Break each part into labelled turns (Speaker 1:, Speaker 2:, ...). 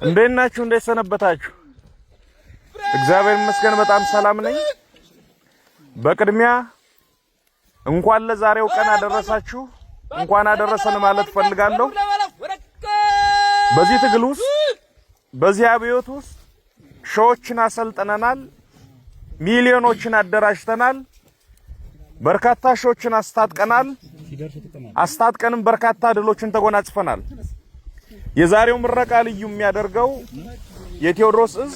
Speaker 1: እንዴት ናችሁ? እንዴት ሰነበታችሁ? እግዚአብሔር ይመስገን በጣም ሰላም ነኝ። በቅድሚያ እንኳን ለዛሬው ቀን አደረሳችሁ፣ እንኳን አደረሰን ማለት ፈልጋለሁ። በዚህ ትግል ውስጥ በዚህ አብዮት ውስጥ ሺዎችን አሰልጥነናል፣ ሚሊዮኖችን አደራጅተናል፣ በርካታ ሺዎችን አስታጥቀንም በርካታ ድሎችን ተጎናጽፈናል። የዛሬው ምረቃ ልዩ የሚያደርገው የቴዎድሮስ እዝ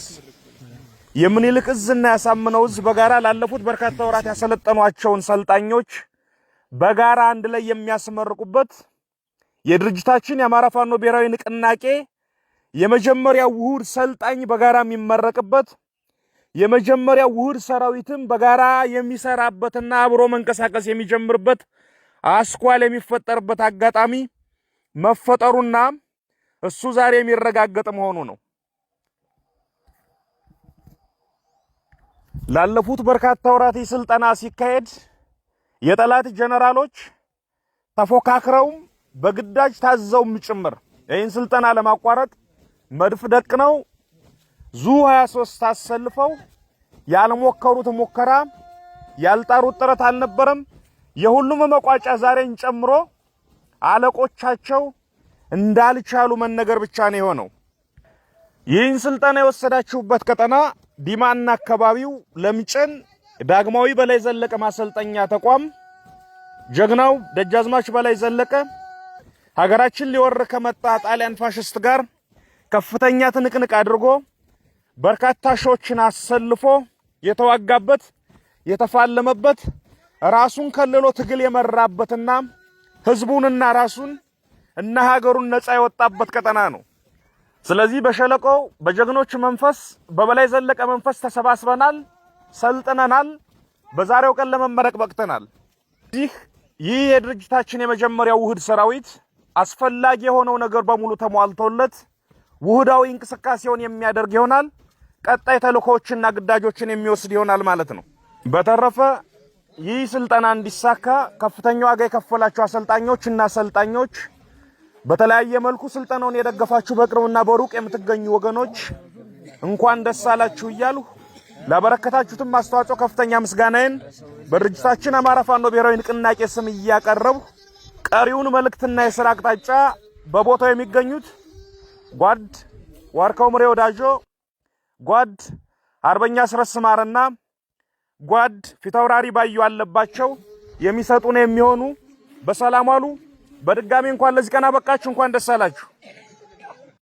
Speaker 1: የምኒልክ እዝና ያሳምነው እዝ በጋራ ላለፉት በርካታ ወራት ያሰለጠኗቸውን ሰልጣኞች በጋራ አንድ ላይ የሚያስመርቁበት የድርጅታችን የአማራ ፋኖ ብሔራዊ ንቅናቄ የመጀመሪያው ውሁድ ሰልጣኝ በጋራ የሚመረቅበት የመጀመሪያው ውሁድ ሰራዊትም በጋራ የሚሰራበትና አብሮ መንቀሳቀስ የሚጀምርበት አስኳል የሚፈጠርበት አጋጣሚ መፈጠሩና እሱ ዛሬ የሚረጋገጥ መሆኑ ነው። ላለፉት በርካታ ወራት ስልጠና ሲካሄድ የጠላት ጀነራሎች ተፎካክረው በግዳጅ ታዘውም ጭምር ይህን ስልጠና ለማቋረጥ መድፍ ደቅነው ዙ23 አሰልፈው ያልሞከሩት ሙከራ ያልጣሩት ጥረት አልነበረም። የሁሉም መቋጫ ዛሬን ጨምሮ አለቆቻቸው እንዳልቻሉ መነገር ብቻ ነው የሆነው። ይህን ስልጠና የወሰዳችሁበት ቀጠና ዲማና አካባቢው ለምጨን ዳግማዊ በላይ ዘለቀ ማሰልጠኛ ተቋም ጀግናው ደጃዝማች በላይ ዘለቀ ሀገራችን ሊወር ከመጣ ጣሊያን ፋሽስት ጋር ከፍተኛ ትንቅንቅ አድርጎ በርካታ ሺዎችን አሰልፎ የተዋጋበት የተፋለመበት ራሱን ከልሎ ትግል የመራበትና ህዝቡንና ራሱን እና ሀገሩን ነፃ የወጣበት ቀጠና ነው። ስለዚህ በሸለቆው በጀግኖች መንፈስ በበላይ ዘለቀ መንፈስ ተሰባስበናል፣ ሰልጥነናል፣ በዛሬው ቀን ለመመረቅ በቅተናል። ይህ የድርጅታችን የመጀመሪያው ውህድ ሰራዊት አስፈላጊ የሆነው ነገር በሙሉ ተሟልቶለት ውህዳዊ እንቅስቃሴውን የሚያደርግ ይሆናል። ቀጣይ ተልእኮዎችና ግዳጆችን የሚወስድ ይሆናል ማለት ነው። በተረፈ ይህ ስልጠና እንዲሳካ ከፍተኛ ዋጋ የከፈላችሁ አሰልጣኞችና ሰልጣኞች በተለያየ መልኩ ስልጠናውን የደገፋችሁ በቅርብና በሩቅ የምትገኙ ወገኖች እንኳን ደስ አላችሁ እያሉ ላበረከታችሁትም አስተዋጽኦ ከፍተኛ ምስጋናዬን በድርጅታችን አማራ ፋኖ ብሔራዊ ንቅናቄ ስም እያቀረቡ ቀሪውን መልእክትና የሥራ አቅጣጫ በቦታው የሚገኙት ጓድ ዋርካው ምሬ ወዳጆ፣ ጓድ አርበኛ ስረስ ማረና ጓድ ፊታውራሪ ባዩ አለባቸው የሚሰጡን የሚሆኑ በሰላም ዋሉ። በድጋሚ እንኳን ለዚህ ቀን አበቃችሁ፣ እንኳን ደስ አላችሁ።